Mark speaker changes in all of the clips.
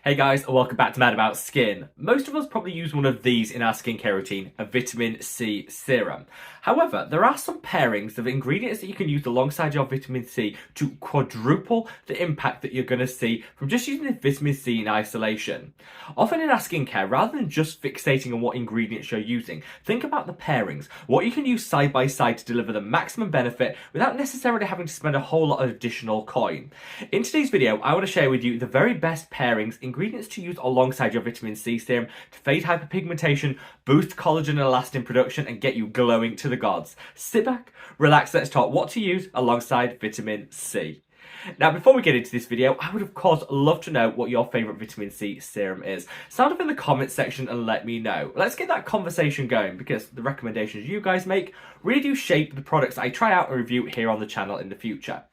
Speaker 1: Hey guys, and welcome back to Mad About Skin. Most of us probably use one of these in our skincare routine, a vitamin C serum. However, there are some pairings of ingredients that you can use alongside your vitamin C to quadruple the impact that you're going to see from just using the vitamin C in isolation. Often in our skincare, rather than just fixating on what ingredients you're using, think about the pairings, what you can use side by side to deliver the maximum benefit without necessarily having to spend a whole lot of additional coin. In today's video, I want to share with you the very best pairings, ingredients to use alongside your vitamin C serum to fade hyperpigmentation, boost collagen and elastin production, and get you glowing to the gods. Sit back, relax, let's talk what to use alongside vitamin C. Now, before we get into this video, I would of course love to know what your favourite vitamin C serum is. Sound up in the comments section and let me know. Let's get that conversation going because the recommendations you guys make really do shape the products I try out and review here on the channel in the future.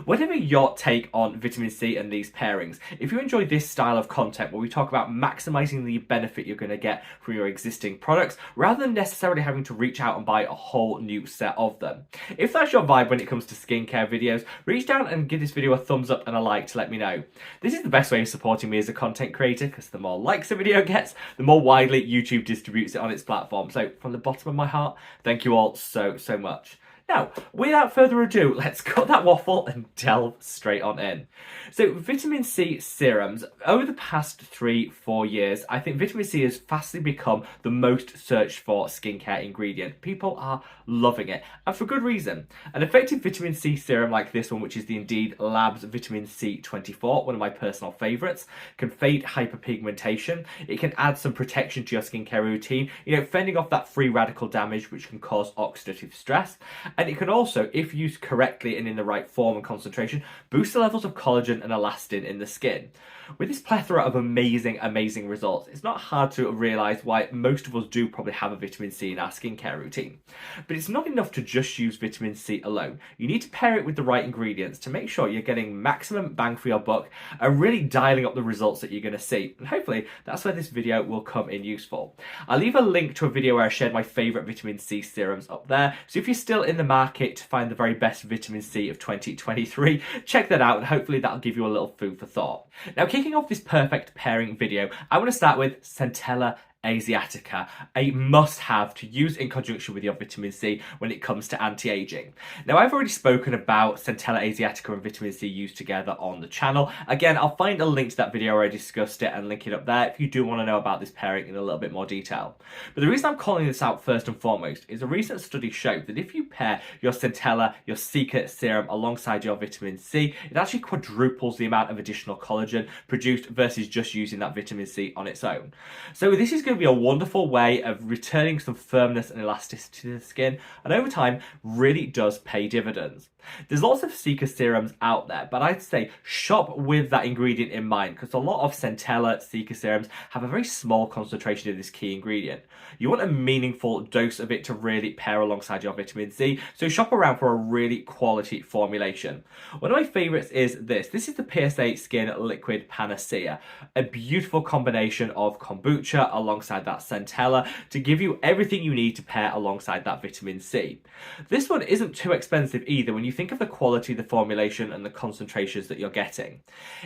Speaker 1: Whatever your take on vitamin C and these pairings, if you enjoy this style of content where we talk about maximising the benefit you're going to get from your existing products rather than necessarily having to reach out and buy a whole new set of them. If that's your vibe when it comes to skincare videos, reach down and give this video a thumbs up and a like to let me know. This is the best way of supporting me as a content creator because the more likes a video gets, the more widely YouTube distributes it on its platform. So from the bottom of my heart, thank you all so much. Now, without further ado, let's cut that waffle and delve straight on in. So, vitamin C serums, over the past 3-4 years, I think vitamin C has fastly become the most searched for skincare ingredient. People are loving it, and for good reason. An effective vitamin C serum like this one, which is the Indeed Labs Vitamin C24, one of my personal favourites, can fade hyperpigmentation. It can add some protection to your skincare routine, fending off that free radical damage which can cause oxidative stress. And it can also, if used correctly and in the right form and concentration, boost the levels of collagen and elastin in the skin. With this plethora of amazing results, it's not hard to realise why most of us do probably have a vitamin C in our skincare routine. But it's not enough to just use vitamin C alone. You need to pair it with the right ingredients to make sure you're getting maximum bang for your buck and really dialing up the results that you're going to see. And hopefully that's where this video will come in useful. I'll leave a link to a video where I shared my favourite vitamin C serums up there. So if you're still in the market to find the very best vitamin C of 2023, check that out and hopefully that'll give you a little food for thought. Now, kicking off this perfect pairing video, I want to start with centella asiatica, a must-have to use in conjunction with your vitamin C when it comes to anti-aging. Now, I've already spoken about centella asiatica and vitamin C used together on the channel. Again, I'll find a link to that video where I discussed it and link it up there if you do want to know about this pairing in a little bit more detail. But the reason I'm calling this out first and foremost is a recent study showed that if you pair your centella, your Cica serum alongside your vitamin C, it actually quadruples the amount of additional collagen produced versus just using that vitamin C on its own. So this is going to be a wonderful way of returning some firmness and elasticity to the skin, and over time really does pay dividends. There's lots of Cica serums out there, but I'd say shop with that ingredient in mind because a lot of centella Cica serums have a very small concentration of this key ingredient. You want a meaningful dose of it to really pair alongside your vitamin C, so shop around for a really quality formulation. One of my favourites is this. This is the PSA Skin Liquid Panacea, a beautiful combination of kombucha alongside that centella to give you everything you need to pair alongside that vitamin C. This one isn't too expensive either when you think of the quality, the formulation and the concentrations that you're getting.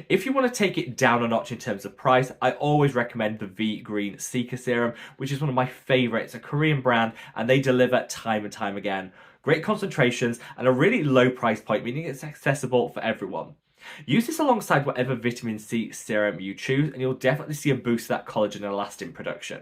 Speaker 1: If you want to take it down a notch in terms of price, I always recommend the V Green Cica serum, which is one of my favourites. It's a Korean brand and they deliver time and time again. Great concentrations and a really low price point, meaning it's accessible for everyone. Use this alongside whatever vitamin C serum you choose and you'll definitely see a boost to that collagen and elastin production.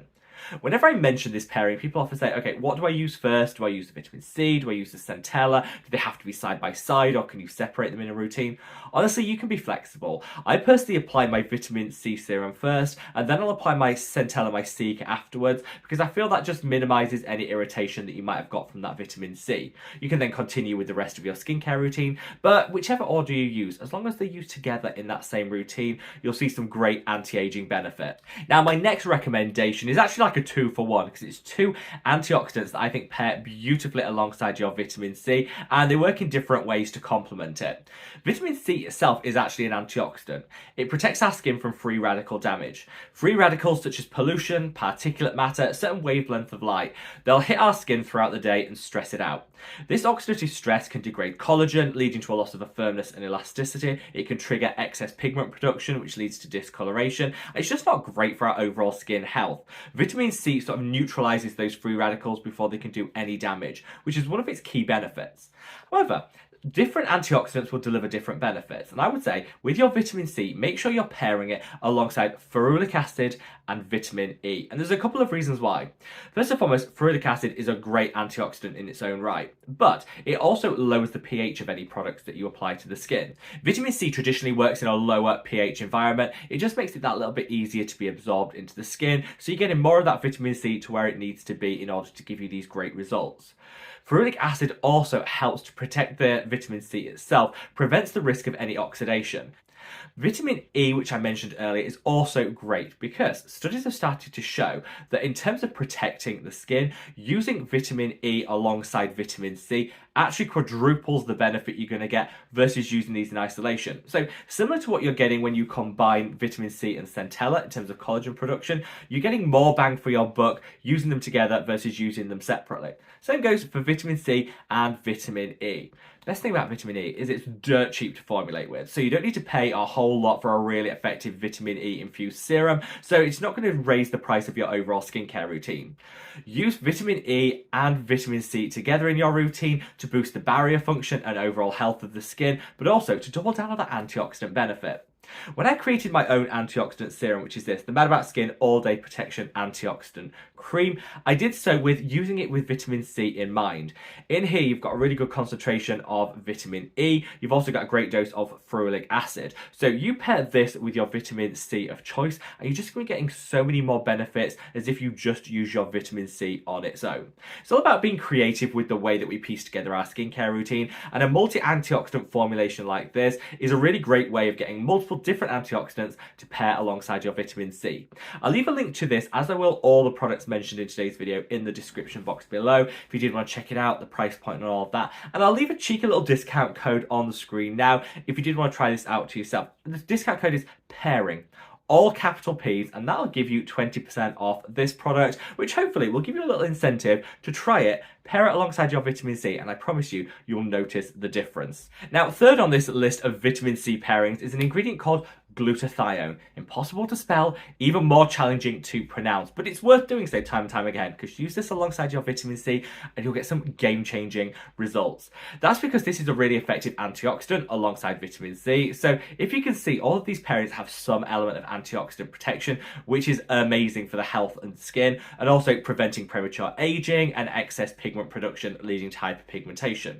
Speaker 1: Whenever I mention this pairing, people often say, okay, what do I use first? Do I use the vitamin C? Do I use the centella? Do they have to be side by side or can you separate them in a routine? Honestly, you can be flexible. I personally apply my vitamin C serum first and then I'll apply my centella, my Cica afterwards because I feel that just minimises any irritation that you might have got from that vitamin C. You can then continue with the rest of your skincare routine, but whichever order you use, as long as they're used together in that same routine, you'll see some great anti-aging benefit. Now, my next recommendation is actually like a 2-for-1 because it's two antioxidants that I think pair beautifully alongside your vitamin C, and they work in different ways to complement it. Vitamin C itself is actually an antioxidant. It protects our skin from free radical damage. Free radicals such as pollution, particulate matter, certain wavelength of light, they'll hit our skin throughout the day and stress it out. This oxidative stress can degrade collagen, leading to a loss of a firmness and elasticity. It can trigger excess pigment production, which leads to discoloration. It's just not great for our overall skin health. Vitamin C sort of neutralizes those free radicals before they can do any damage, which is one of its key benefits. However, different antioxidants will deliver different benefits, and I would say with your vitamin C, make sure you're pairing it alongside ferulic acid and vitamin E, and there's a couple of reasons why. First and foremost, ferulic acid is a great antioxidant in its own right, but it also lowers the pH of any products that you apply to the skin. Vitamin C traditionally works in a lower pH environment. It just makes it that little bit easier to be absorbed into the skin, so you're getting more of that vitamin C to where it needs to be in order to give you these great results. Ferulic acid also helps to protect the vitamin C itself, prevents the risk of any oxidation. Vitamin E, which I mentioned earlier, is also great because studies have started to show that in terms of protecting the skin, using vitamin E alongside vitamin C actually quadruples the benefit you're going to get versus using these in isolation. So similar to what you're getting when you combine vitamin C and centella in terms of collagen production, you're getting more bang for your buck using them together versus using them separately. Same goes for vitamin C and vitamin E. Best thing about vitamin E is it's dirt cheap to formulate with, so you don't need to pay a whole lot for a really effective vitamin E infused serum, so it's not going to raise the price of your overall skincare routine. Use vitamin E and vitamin C together in your routine to boost the barrier function and overall health of the skin, but also to double down on that antioxidant benefit. When I created my own antioxidant serum, which is this, the Mad About Skin All Day Protection Antioxidant Cream, I did so with using it with vitamin C in mind. In here, you've got a really good concentration of vitamin E. You've also got a great dose of ferulic acid. So you pair this with your vitamin C of choice, and you're just going to be getting so many more benefits as if you just use your vitamin C on its own. It's all about being creative with the way that we piece together our skincare routine, and a multi-antioxidant formulation like this is a really great way of getting multiple different antioxidants to pair alongside your vitamin C. I'll leave a link to this, as I will all the products mentioned in today's video, in the description box below if you did want to check it out, the price point and all of that. And I'll leave a cheeky little discount code on the screen now if you did want to try this out to yourself. The discount code is PAIRING, all capital P's, and that'll give you 20% off this product, which hopefully will give you a little incentive to try it, pair it alongside your vitamin C, and I promise you, you'll notice the difference. Now, third on this list of vitamin C pairings is an ingredient called glutathione. Impossible to spell, even more challenging to pronounce, but it's worth doing so time and time again, because use this alongside your vitamin C and you'll get some game-changing results. That's because this is a really effective antioxidant alongside vitamin C. So if you can see, all of these pairings have some element of antioxidant protection, which is amazing for the health and skin, and also preventing premature aging and excess pigment production leading to hyperpigmentation.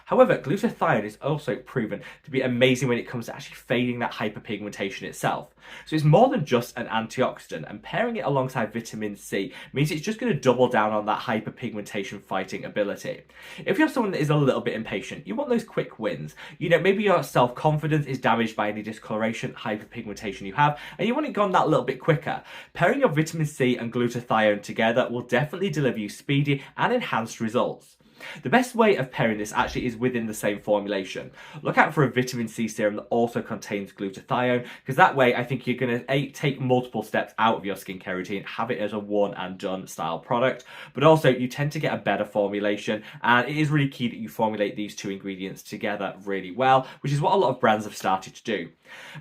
Speaker 1: However, glutathione is also proven to be amazing when it comes to actually fading that hyperpigmentation itself. So it's more than just an antioxidant, and pairing it alongside vitamin C means it's just going to double down on that hyperpigmentation fighting ability. If you're someone that is a little bit impatient, you want those quick wins. You know, maybe your self-confidence is damaged by any discoloration, hyperpigmentation you have, and you want it gone that little bit quicker. Pairing your vitamin C and glutathione together will definitely deliver you speedy and enhanced results. The best way of pairing this actually is within the same formulation. Look out for a vitamin C serum that also contains glutathione, because that way I think you're going to take multiple steps out of your skincare routine, have it as a one and done style product, but also you tend to get a better formulation, and it is really key that you formulate these two ingredients together really well, which is what a lot of brands have started to do.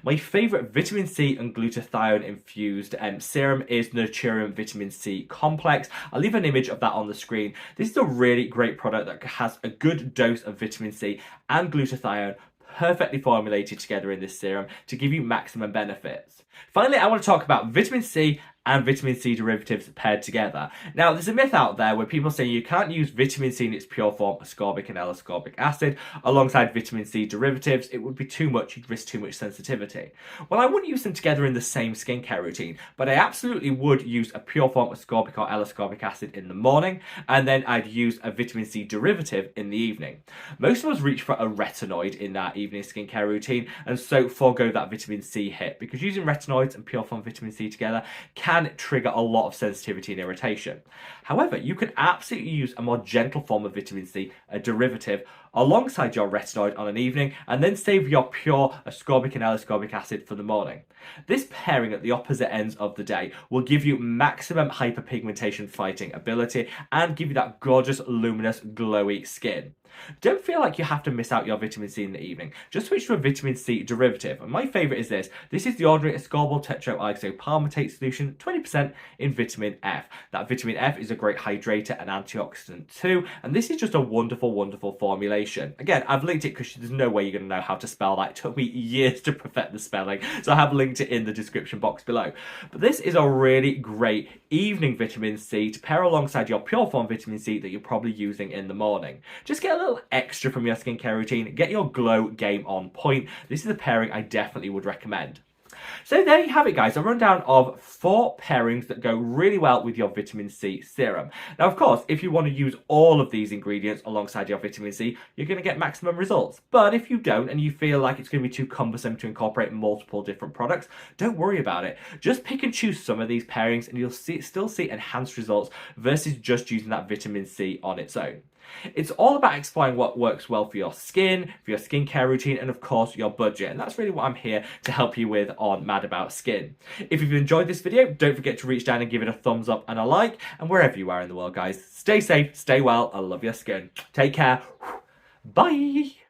Speaker 1: My favourite vitamin C and glutathione infused serum is Naturium Vitamin C Complex. I'll leave an image of that on the screen. This is a really great product that has a good dose of vitamin C and glutathione perfectly formulated together in this serum to give you maximum benefits. Finally, I want to talk about vitamin C and vitamin C derivatives paired together. Now, there's a myth out there where people say you can't use vitamin C in its pure form, ascorbic and L-ascorbic acid, alongside vitamin C derivatives. It would be too much, you'd risk too much sensitivity. Well, I wouldn't use them together in the same skincare routine, but I absolutely would use a pure form ascorbic or L-ascorbic acid in the morning, and then I'd use a vitamin C derivative in the evening. Most of us reach for a retinoid in our evening skincare routine, and so forego that vitamin C hit, because using retinoids and pure form vitamin C together can can trigger a lot of sensitivity and irritation. However, you can absolutely use a more gentle form of vitamin C, a derivative, alongside your retinoid on an evening, and then save your pure ascorbic and L-ascorbic acid for the morning. This pairing at the opposite ends of the day will give you maximum hyperpigmentation fighting ability and give you that gorgeous, luminous, glowy skin. Don't feel like you have to miss out your vitamin C in the evening. Just switch to a vitamin C derivative. And my favourite is this. This is the ordinary ascorbyl tetroisopalmitate solution, 20% in vitamin F. That vitamin F is a great hydrator and antioxidant too. And this is just a wonderful, wonderful formulation. Again, I've linked it because there's no way you're going to know how to spell that. It took me years to perfect the spelling. So I have linked it in the description box below. But this is a really great evening vitamin C to pair alongside your pure form vitamin C that you're probably using in the morning. Just get a little extra from your skincare routine, get your glow game on point. This is a pairing I definitely would recommend. So there you have it, guys, a rundown of 4 pairings that go really well with your vitamin C serum. Now, of course, if you want to use all of these ingredients alongside your vitamin C, you're going to get maximum results. But if you don't and you feel like it's going to be too cumbersome to incorporate multiple different products, don't worry about it. Just pick and choose some of these pairings and you'll still see enhanced results versus just using that vitamin C on its own. It's all about exploring what works well for your skin, for your skincare routine, and of course your budget. And that's really what I'm here to help you with on Mad About Skin. If you've enjoyed this video, don't forget to reach down and give it a thumbs up and a like. And wherever you are in the world, guys, stay safe, stay well, I love your skin. Take care. Bye.